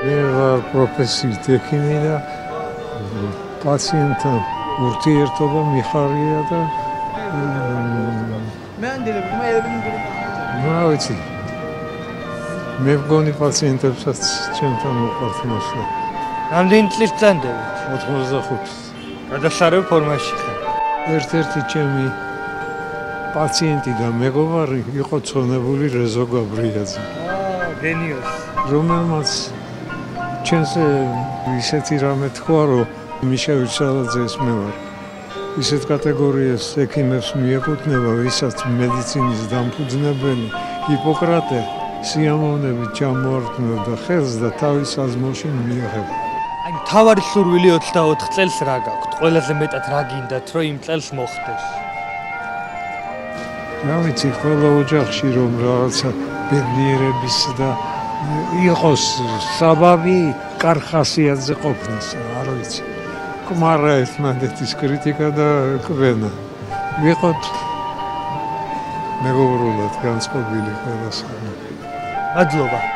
მე ვარ პროფესიით ექიმი და პაციენტთან ურთიერთობა მიხარია და რა ვიცი მე მგონი პაციენტებსაც ჩემთან უყვართ მოსვლა. რამდენი წლის წანდებით? 85. გადასარევ ფორმაში ხარ. ერთ-ერთი ჩემი პაციენტი და მეგობარი იყო ცონებული რეზო გაბრიაძე. გენიოსი. რომელმაც ჩვენს ისეთი რამე თქვა, რომ მიშევი ჩალაძეს მე ვარ. ისეთ კატეგორიას ექიმებს მიეკუთვნება, ვისაც მედიცინის დამფუძნებელი ჰიპოკრატე სიამოვნებით ჩამოართმევდა ხელს და თავის აზმოში მიიღება. აი მთავარი სურვილი 24 წელს რა გაქვთ? ყველაზე მეტად რა გინდათ, რომ იმ წელს მოხდეს? რა ვიცი, ყველა ოჯახში რომ რაღაცა ბედნიერების და იყოს საბაბი კარგ ხასიათზე ყოფნას, არ ვიცი. კმარა ერთმანეთის კრიტიკა და კვენა. ვიყოთ მეგობრულად განწყობილი ყველასგან. მადლობა.